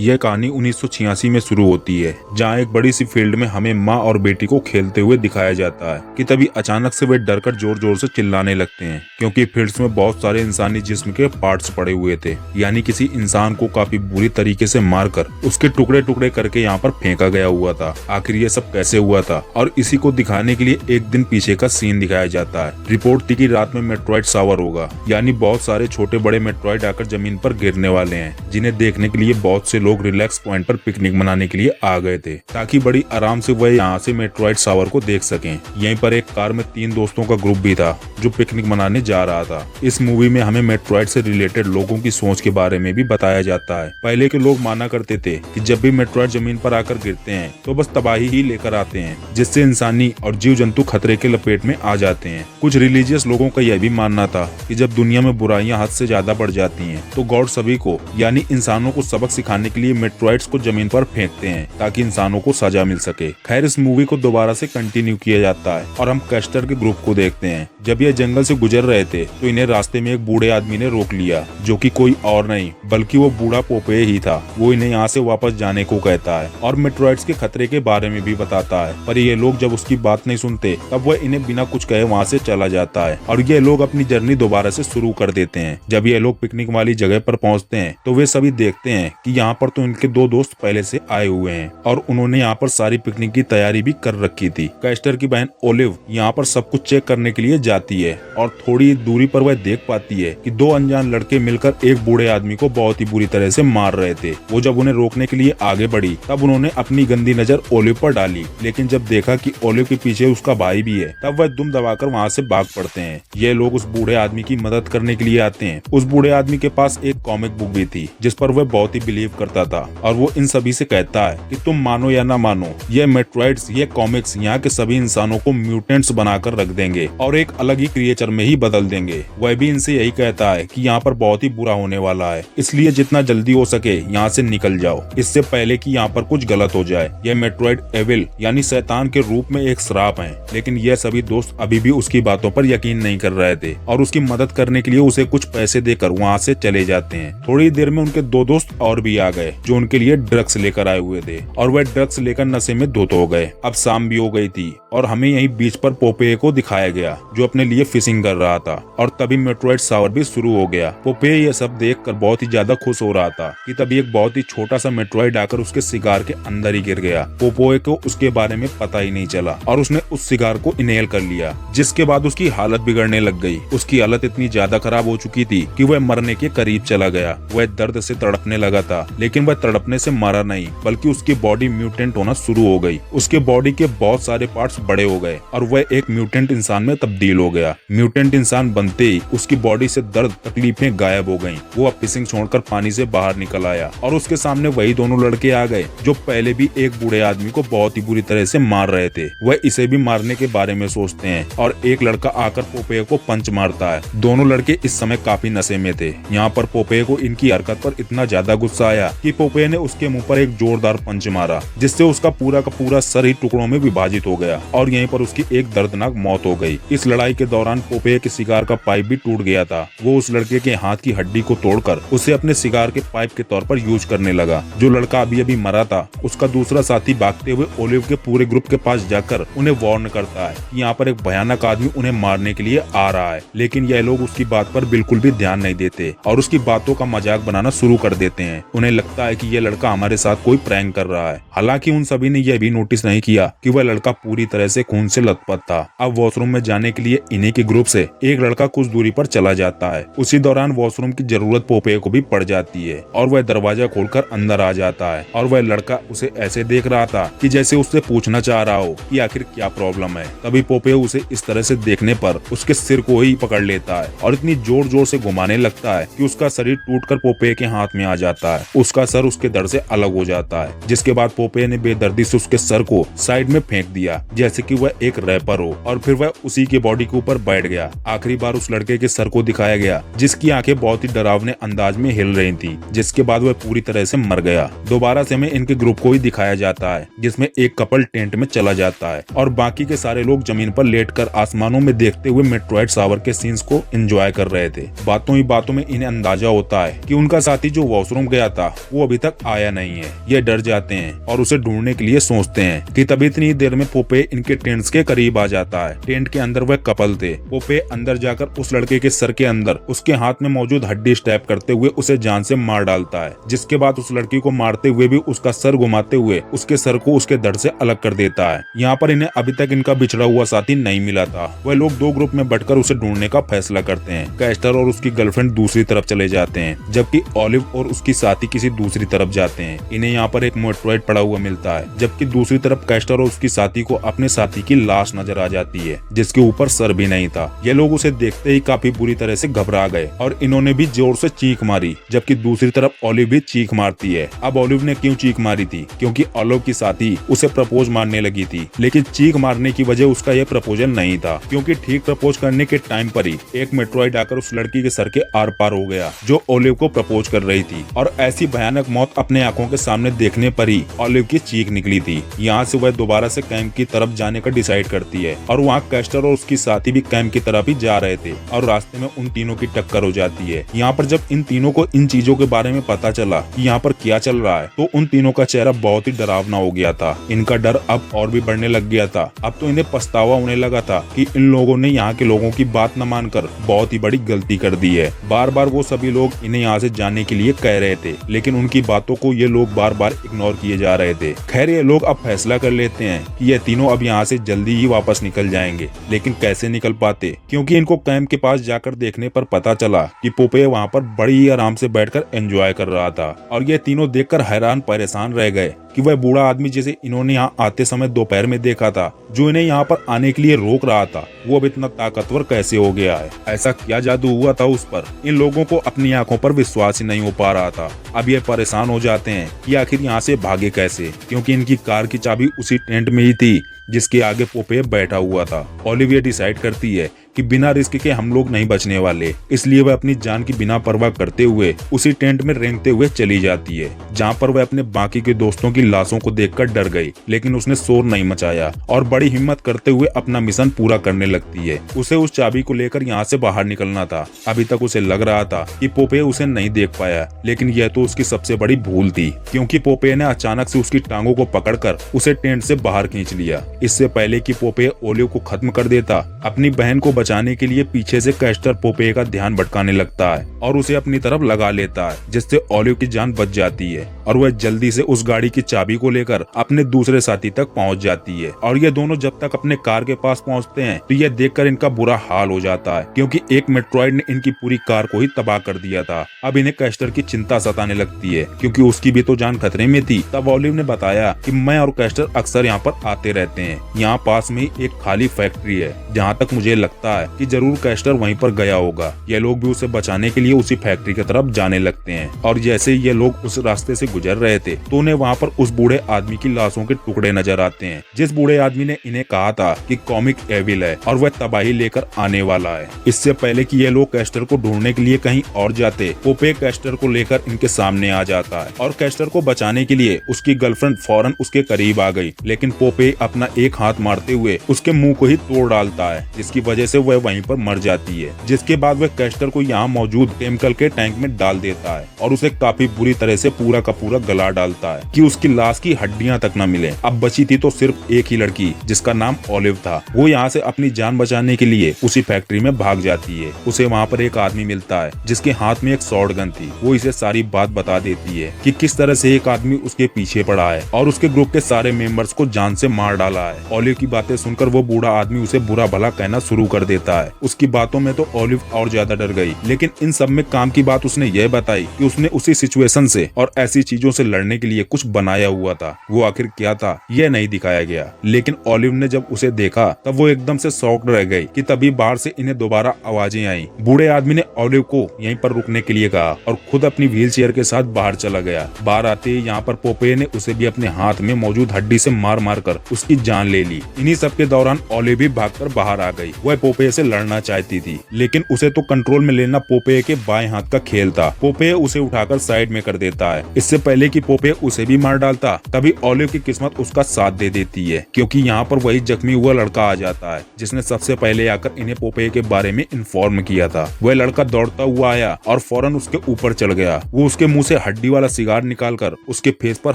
यह कहानी 1986 में शुरू होती है, जहां एक बड़ी सी फील्ड में हमें माँ और बेटी को खेलते हुए दिखाया जाता है कि तभी अचानक से वे डरकर जोर जोर से चिल्लाने लगते हैं, क्योंकि फील्ड्स में बहुत सारे इंसानी जिस्म के पार्ट्स पड़े हुए थे। यानी किसी इंसान को काफी बुरी तरीके से मारकर उसके टुकड़े टुकड़े करके यहाँ पर फेंका गया हुआ था। आखिर ये सब कैसे हुआ था, और इसी को दिखाने के लिए एक दिन पीछे का सीन दिखाया जाता है। रिपोर्ट थी कि रात में मेट्रॉइड शावर होगा, यानी बहुत सारे छोटे बड़े मेट्रॉइड आकर जमीन पर गिरने वाले हैं, जिन्हें देखने के लिए बहुत से लोग रिलैक्स पॉइंट पर पिकनिक मनाने के लिए आ गए थे, ताकि बड़ी आराम से वह यहाँ से मेट्रॉइड शावर को देख सकें। यहीं पर एक कार में 3 दोस्तों का ग्रुप भी था जो पिकनिक मनाने जा रहा था। इस मूवी में हमें मेट्रॉइड से रिलेटेड लोगों की सोच के बारे में भी बताया जाता है। पहले के लोग माना करते थे कि जब भी मेट्रॉइड जमीन पर आकर गिरते हैं तो बस तबाही ही लेकर आते हैं, जिससे इंसानी और जीव जंतु खतरे के लपेट में आ जाते हैं। कुछ रिलीजियस लोगों का यह भी मानना था कि जब दुनिया में बुराइयां हद से ज्यादा बढ़ जाती हैं तो गॉड सभी को यानी इंसानों को सबक सिखाने के लिए मेट्रॉइड्स को जमीन पर फेंकते हैं, ताकि इंसानों को सजा मिल सके। खैर, इस मूवी को दोबारा से कंटिन्यू किया जाता है और हम कैस्टर के ग्रुप को देखते हैं। जब ये जंगल से गुजर रहे थे तो इन्हें रास्ते में एक बूढ़े आदमी ने रोक लिया, जो कि कोई और नहीं बल्कि वो बूढ़ा पोपे ही था। वो इन्हें यहाँ से वापस जाने को कहता है और मेट्रॉइड्स के खतरे के बारे में भी बताता है, पर ये लोग जब उसकी बात नहीं सुनते तब वह इन्हें बिना कुछ कहे वहाँ से चला जाता है और ये लोग अपनी जर्नी दोबारा से शुरू कर देते हैं। जब ये लोग पिकनिक वाली जगह पर पहुँचते हैं तो वे सभी देखते हैं कि यहाँ पर तो इनके 2 दोस्त पहले से आए हुए हैं और उन्होंने यहाँ पर सारी पिकनिक की तैयारी भी कर रखी थी। कैस्टर की बहन ओलिव यहाँ पर सब कुछ चेक करने के लिए जाती है और थोड़ी दूरी पर वह देख पाती है कि 2 अनजान लड़के मिलकर एक बूढ़े आदमी को बहुत ही बुरी तरह से मार रहे थे। वो जब उन्हें रोकने के लिए आगे बढ़ी तब उन्होंने अपनी गंदी नजर ओलिव पर डाली, लेकिन जब देखा कि ओलिव के पीछे उसका भाई भी है तब वह दुम दबाकर वहाँ से भाग पड़ते हैं। ये लोग उस बूढ़े आदमी की मदद करने के लिए आते हैं। उस बूढ़े आदमी के पास एक कॉमिक बुक भी थी जिस पर वह बहुत ही बिलीव करता था और वो इन सभी से कहता है कि तुम मानो या ना मानो, ये मेट्रॉइड्स, ये कॉमिक्स यहाँ के सभी इंसानों को म्यूटेंट्स बनाकर रख देंगे और एक अलग ही क्रिएचर में ही बदल देंगे। वह भी इनसे यही कहता है कि यहाँ पर बहुत ही बुरा होने वाला है, इसलिए जितना जल्दी हो सके यहाँ से निकल जाओ, इससे पहले कि यहाँ पर कुछ गलत हो जाए। यह मेट्रॉइड एविल यानी शैतान के रूप में एक श्राप है, लेकिन यह सभी दोस्त अभी भी उसकी बातों पर यकीन नहीं कर रहे थे और उसकी मदद करने के लिए उसे कुछ पैसे देकर वहाँ से चले जाते हैं। थोड़ी देर में उनके 2 दोस्त और भी आ गए जो उनके लिए ड्रग्स लेकर आए हुए थे और वह ड्रग्स लेकर नशे में धुत हो गए। अब शाम भी हो गई थी और हमें यहीं बीच पर पोपे को दिखाया गया जो अपने लिए फिशिंग कर रहा था और तभी मेट्रॉइड शावर भी शुरू हो गया। पोपे ये सब देखकर बहुत ही ज्यादा खुश हो रहा था कि तभी एक बहुत ही छोटा सा मेट्रॉइड आकर उसके सिगार के अंदर ही गिर गया। पोपे को उसके बारे में पता ही नहीं चला और उसने उस सिगार को इनहेल कर लिया, जिसके बाद उसकी हालत बिगड़ने लग गई। उसकी हालत इतनी ज्यादा खराब हो चुकी थी कि वह मरने के करीब चला गया। वह दर्द से तड़पने लगा था, लेकिन वह तड़पने से मरा नहीं बल्कि उसकी बॉडी म्यूटेंट होना शुरू हो गई। उसके बॉडी के बहुत सारे पार्ट्स बड़े हो गए और वह एक म्यूटेंट इंसान में तब्दील हो गया। म्यूटेंट इंसान बनते ही उसकी बॉडी से दर्द तकलीफें गायब हो गईं। वो अब फिशिंग छोड़कर पानी से बाहर निकल आया और उसके सामने वही दोनों लड़के आ गए जो पहले भी एक बूढ़े आदमी को बहुत ही बुरी तरह से मार रहे थे। वह इसे भी मारने के बारे में सोचते हैं और एक लड़का आकर पोपे को पंच मारता है। दोनों लड़के इस समय काफी नशे में थे। यहाँ पर पोपे को इनकी हरकत पर इतना ज्यादा गुस्सा आया कि पोपे ने उसके मुंह पर एक जोरदार पंच मारा, जिससे उसका पूरा का पूरा सर ही टुकड़ों में विभाजित हो गया और यहीं पर उसकी एक दर्दनाक मौत हो गई। इस लड़ाई के दौरान पोपे के सिगार का पाइप भी टूट गया था। वो उस लड़के के हाथ की हड्डी को तोड़कर उसे अपने सिगार के पाइप के तौर पर यूज करने लगा। जो लड़का अभी अभी मरा था उसका दूसरा साथी भागते हुए ओलिव के पूरे ग्रुप के पास जाकर उन्हें वार्न करता है कि यहाँ पर एक भयानक आदमी उन्हें मारने के लिए आ रहा है, लेकिन यह लोग उसकी बात पर बिल्कुल भी ध्यान नहीं देते और उसकी बातों का मजाक बनाना शुरू कर देते हैं। उन्हें लगता है कि यह लड़का हमारे साथ कोई प्रैंक कर रहा है। हालांकि उन सभी ने यह भी नोटिस नहीं किया कि वह लड़का पूरी तरह से खून से लथपथ था। अब वॉशरूम में जाने के लिए इन्हीं के ग्रुप से एक लड़का कुछ दूरी पर चला जाता है। उसी दौरान वॉशरूम की जरूरत पोपे को भी पड़ जाती है और वह दरवाजा खोलकर अंदर आ जाता है और वह लड़का उसे ऐसे देख रहा था कि जैसे उससे पूछना चाह रहा हो कि आखिर क्या प्रॉब्लम है। तभी पोपे उसे इस तरह से देखने पर उसके सिर को ही पकड़ लेता है और इतनी जोर जोर से घुमाने लगता है कि उसका शरीर टूटकर पोपे के हाथ में आ जाता है। उसका सर उसके दर्द से अलग हो जाता है, जिसके बाद पोपे ने बेदर्दी से उसके सर को साइड में फेंक दिया जैसे कि वह एक रैपर हो और फिर वह उसी के बॉडी चाबी के ऊपर बैठ गया। आखिरी बार उस लड़के के सर को दिखाया गया जिसकी आंखें बहुत ही डरावने अंदाज में हिल रही थी, जिसके बाद वह पूरी तरह से मर गया। दोबारा से हमें इनके ग्रुप को ही दिखाया जाता है जिसमें एक कपल टेंट में चला जाता है और बाकी के सारे लोग जमीन पर लेटकर आसमानों में देखते हुए मेट्रॉइड शावर के सीन्स को एंजॉय कर रहे थे। बातों ही बातों में इन्हें अंदाजा होता है कि उनका साथी जो वॉशरूम गया था वो अभी तक आया नहीं है। ये डर जाते हैं और उसे ढूंढने के लिए सोचते हैं कि तभी इतनी देर में पोपे इनके टेंट्स के करीब आ जाता है। टेंट के अंदर वह कपल थे। पोपे अंदर जाकर उस लड़के के सर के अंदर उसके हाथ में मौजूद हड्डी स्टैप करते हुए उसे जान से मार डालता है, जिसके बाद उस लड़की को मारते हुए भी उसका सर घुमाते हुए उसके सर को उसके धड़ से अलग कर देता है। यहाँ पर इन्हें अभी तक इनका बिछड़ा हुआ साथी नहीं मिला था। वह लोग दो ग्रुप में बंटकर उसे ढूंढने का फैसला करते हैं। कैस्टर और उसकी गर्लफ्रेंड दूसरी तरफ चले जाते हैं जबकि ऑलिव और उसकी साथी किसी दूसरी तरफ जाते हैं। इन्हें यहाँ पर एक मेट्रॉइड पड़ा हुआ मिलता है जबकि दूसरी तरफ कैस्टर और उसकी साथी को अपने साथी की लाश नजर आ जाती है जिसके ऊपर सर भी नहीं था। ये लोग उसे देखते ही काफी बुरी तरह से घबरा गए और इन्होंने भी जोर से चीख मारी, जबकि दूसरी तरफ ऑलिव भी चीख मारती है। अब ऑलिव ने क्यों चीख मारी थी? क्योंकि ऑलिव की साथी उसे प्रपोज मारने लगी थी, लेकिन चीख मारने की वजह उसका यह प्रपोजल नहीं था, क्योंकि ठीक प्रपोज करने के टाइम पर ही एक मेट्रॉइड आकर उस लड़की के सर के आर पार हो गया जो ऑलिव को प्रपोज कर रही थी और ऐसी भयानक मौत अपने आंखों के सामने देखने पर ही ऑलिव की चीख निकली थी। यहाँ से वह दोबारा से कैंप की तरफ जाने का डिसाइड करती है और वहाँ कैस्टर और उसकी साथी भी कैंप की तरफ ही जा रहे थे और रास्ते में उन तीनों की टक्कर हो जाती है। यहाँ पर जब इन तीनों को इन चीजों के बारे में पता चला कि यहाँ पर क्या चल रहा है तो उन तीनों का चेहरा बहुत ही डरावना हो गया था। इनका डर अब और भी बढ़ने लग गया था। अब तो इन्हें पछतावा होने लगा था कि इन लोगों ने यहाँ के लोगों की बात न मानकर बहुत ही बड़ी गलती कर दी है। बार बार वो सभी लोग इन्हें यहाँ से जाने के लिए कह रहे थे, लेकिन उनकी बातों को ये लोग बार बार इग्नोर किए जा रहे थे। खैर ये लोग अब फैसला कर लेते हैं कि ये तीनों अब यहाँ से जल्दी ही वापस निकल जाएंगे, लेकिन कैसे निकल पाते, क्योंकि इनको कैंप के पास जाकर देखने पर पता चला कि पोपे वहाँ पर बड़ी ही आराम से बैठकर एंजॉय कर रहा था और ये तीनों देखकर हैरान परेशान रह गए कि वह बूढ़ा आदमी जिसे इन्होंने यहाँ आते समय दोपहर में देखा था, जो इन्हें यहाँ पर आने के लिए रोक रहा था, वो अब इतना ताकतवर कैसे हो गया है। ऐसा क्या जादू हुआ था उस पर? इन लोगों को अपनी आंखों पर विश्वास ही नहीं हो पा रहा था। अब ये परेशान हो जाते हैं कि आखिर यहाँ से भागे कैसे, क्योंकि इनकी कार की चाबी उसी टेंट में ही थी जिसके आगे पोपे बैठा हुआ था। ओलिविया डिसाइड करती है कि बिना रिस्क के हम लोग नहीं बचने वाले, इसलिए वह अपनी जान की बिना परवाह करते हुए उसी टेंट में रेंगते हुए चली जाती है, जहाँ पर वह अपने बाकी के दोस्तों की लाशों को देखकर डर गई, लेकिन उसने शोर नहीं मचाया और बड़ी हिम्मत करते हुए अपना मिशन पूरा करने लगती है। उसे उस चाबी को लेकर यहाँ से बाहर निकलना था। अभी तक उसे लग रहा था कि पोपे उसे नहीं देख पाया, लेकिन यह तो उसकी सबसे बड़ी भूल थी, क्योंकि पोपे ने अचानक से उसकी टांगों को पकड़कर उसे टेंट से बाहर खींच लिया। इससे पहले कि पोपे ओलिव को खत्म कर देता, अपनी बहन को बचाने के लिए पीछे से कैस्टर पोपे का ध्यान भटकाने लगता है और उसे अपनी तरफ लगा लेता है, जिससे ओलिव की जान बच जाती है और वह जल्दी से उस गाड़ी की चाबी को लेकर अपने दूसरे साथी तक पहुंच जाती है। और ये दोनों जब तक अपने कार के पास पहुंचते हैं तो यह देखकर इनका बुरा हाल हो जाता है, क्योंकि एक मेट्रॉइड ने इनकी पूरी कार को ही तबाह कर दिया था। अब इन्हें कैस्टर की चिंता सताने लगती है, क्योंकि उसकी भी तो जान खतरे में थी। तब ओलिव ने बताया कि मैं और कैस्टर अक्सर यहाँ पर आते रहते हैं। यहाँ पास में एक खाली फैक्ट्री है, जहाँ तक मुझे लगता है कि जरूर कैस्टर वहीं पर गया होगा। ये लोग भी उसे बचाने के लिए उसी फैक्ट्री की तरफ जाने लगते हैं और जैसे ही ये लोग उस रास्ते से गुजर रहे थे तो उन्हें वहाँ पर उस बूढ़े आदमी की लाशों के टुकड़े नजर आते हैं, जिस बूढ़े आदमी ने इन्हें कहा था कि कॉमिक एविल है और वह तबाही लेकर आने वाला है। इससे पहले कि ये लोग कैस्टर को ढूंढने के लिए कहीं और जाते, पोपे कैस्टर को लेकर इनके सामने आ जाता है और कैस्टर को बचाने के लिए उसकी गर्लफ्रेंड फौरन उसके करीब आ गई, लेकिन पोपे अपना एक हाथ मारते हुए उसके मुंह को ही तोड़ डालता है, जिसकी वजह से वह वहीं पर मर जाती है। जिसके बाद वह कैस्टर को यहाँ मौजूद केमिकल के टैंक में डाल देता है और उसे काफी बुरी तरह से पूरा का पूरा गला डालता है कि उसकी लाश की हड्डियां तक न मिले। अब बची थी तो सिर्फ एक ही लड़की, जिसका नाम ओलिव था। वो यहाँ से अपनी जान बचाने के लिए उसी फैक्ट्री में भाग जाती है। उसे वहाँ पर एक आदमी मिलता है जिसके हाथ में एक शॉर्ट गन थी। वो इसे सारी बात बता देती है कि किस तरह से एक आदमी उसके पीछे पड़ा है और उसके ग्रुप के सारे मेंबर्स को जान से मार डाला है। ओलिव की बातें सुनकर वो बूढ़ा आदमी उसे बुरा भला कहना शुरू कर देता है। उसकी बातों में तो ओलिव और ज्यादा डर गई, लेकिन इन सब में काम की बात उसने यह बताई कि उसने उसी सिचुएशन से और ऐसी ऐसी चीजों से लड़ने के लिए कुछ बनाया हुआ था। वो आखिर क्या था यह नहीं दिखाया गया, लेकिन ऑलिव ने जब उसे देखा तब वो एकदम से शॉक्ड रह गई कि तभी बाहर से इन्हें दोबारा आवाजें आई। बूढ़े आदमी ने ऑलिव को यहीं पर रुकने के लिए कहा और खुद अपनी व्हील चेयर के साथ बाहर चला गया। बाहर आते ही यहाँ पर पोपेय ने उसे भी अपने हाथ में मौजूद हड्डी से मार मार कर उसकी जान ले ली। इन्हीं सब के दौरान ऑलिव भी भागकर बाहर आ गई। वह पोपेय से लड़ना चाहती थी, लेकिन उसे तो कंट्रोल में लेना पोपेय के बाएं हाथ का खेल था। पोपेय उसे उठाकर साइड में कर देता है। इससे पहले कि पोपेय उसे भी मार डालता, तभी ऑलिव की किस्मत उसका साथ दे देती है, क्योंकि यहाँ पर वही जख्मी हुआ लड़का आ जाता है जिसने सबसे पहले आकर इन्हें पोपेय के बारे में इन्फॉर्म किया था। वह लड़का दौड़ता हुआ आया और फौरन उसके ऊपर चढ़ गया। वो उसके मुंह से हड्डी वाला सिगार निकालकर उसके फेस पर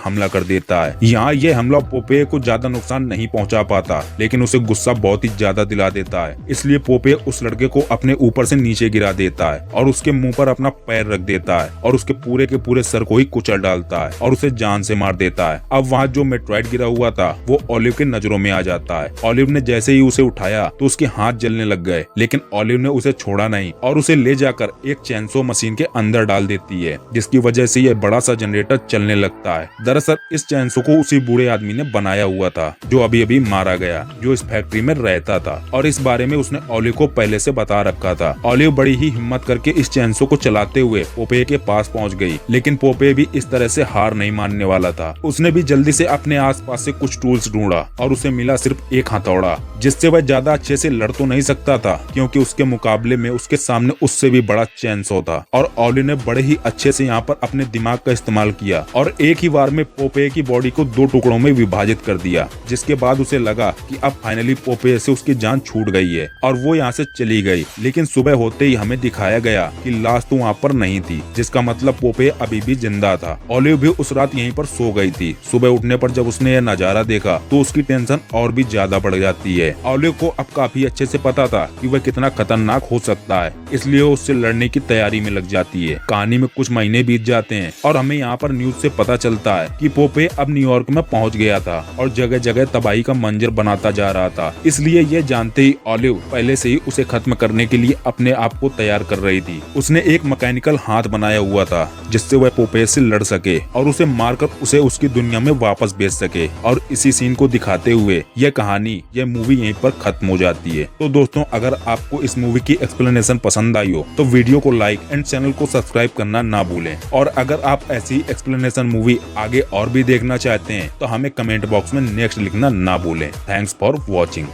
हमला कर देता है। यहाँ ये हमला पोपेय को ज्यादा नुकसान नहीं पहुंचा पाता, लेकिन उसे गुस्सा बहुत ही ज्यादा दिला देता है। इसलिए पोपेय उस लड़के को अपने ऊपर से नीचे गिरा देता है और उसके मुंह पर अपना पैर रख देता है और उसके पूरे के पूरे सर को ही कुचल डालता है और उसे जान से मार देता है। अब वहाँ जो मेट्रॉइड गिरा हुआ था वो ऑलिव के नजरों में आ जाता है। ऑलिव ने जैसे ही उसे उठाया तो उसके हाथ जलने लग गए, लेकिन ऑलिव ने उसे छोड़ा नहीं और उसे ले जाकर एक चैनसो मशीन के अंदर डाल देती है, जिसकी वजह से यह बड़ा सा जनरेटर चलने लगता है। दरअसल इस चैनसो को उसी बूढ़े आदमी ने बनाया हुआ था जो अभी अभी मारा गया, जो इस फैक्ट्री में रहता था, और इस बारे में उसने ऑलिव को पहले से बता रखा था। ऑलिव बड़ी ही हिम्मत करके इस चैनसो को चलाते हुए पोपेय के पास पहुंच गई, लेकिन पोपेय भी इस तरह से हार नहीं मानने वाला था। उसने भी जल्दी से अपने आसपास से कुछ टूल्स ढूंढा और उसे मिला सिर्फ एक हथौड़ा, जिससे वह ज्यादा अच्छे से लड़ तो नहीं सकता था क्योंकि उसके मुकाबले में उसके सामने उससे भी बड़ा चैनसो था। और ऑलिव ने बड़े ही अच्छे से यहाँ पर अपने दिमाग का इस्तेमाल किया और एक ही बार में पोपेय की बॉडी को 2 टुकड़ों में विभाजित कर दिया, जिसके बाद उसे लगा कि अब फाइनली पोपेय से उसकी जान छूट गई है और वो यहाँ से चली गई। लेकिन सुबह होते ही हमें दिखाया गया कि लाश तो वहाँ पर नहीं थी, जिसका मतलब पोपेय अभी भी जिंदा था। ऑलिव भी उस रात यहीं पर सो गई थी। सुबह उठने पर जब उसने यह नजारा देखा तो उसकी टेंशन और भी ज्यादा बढ़ जाती है। ऑलिव को अब काफी अच्छे से पता था कि वह कितना खतरनाक हो सकता है, इसलिए वो उससे लड़ने की तैयारी में लग जाती है। कहानी में कुछ महीने बीत जाते हैं और हमें यहाँ पर न्यूज से पता चलता है कि पोपेय अब न्यूयॉर्क में पहुँच गया था और जगह जगह तबाही का मंजर बनाता जा रहा था। इसलिए ये जानते ही ऑलिव पहले से ही उसे खत्म करने के लिए अपने आप को तैयार कर रही थी। उसने एक मैकेनिकल हाथ बनाया हुआ था जिससे वह पोपेय से लड़ सके और उसे मारकर उसे उसकी दुनिया में वापस भेज सके। और इसी सीन को दिखाते हुए यह मूवी यहीं पर खत्म हो जाती है। तो दोस्तों, अगर आपको इस मूवी की एक्सप्लेनेशन पसंद आई हो तो वीडियो को लाइक एंड चैनल को सब्सक्राइब करना ना भूलें। और अगर आप ऐसी एक्सप्लेनेशन मूवी आगे और भी देखना चाहते हैं तो हमें कमेंट बॉक्स में नेक्स्ट लिखना ना भूलें। Thanks for watching.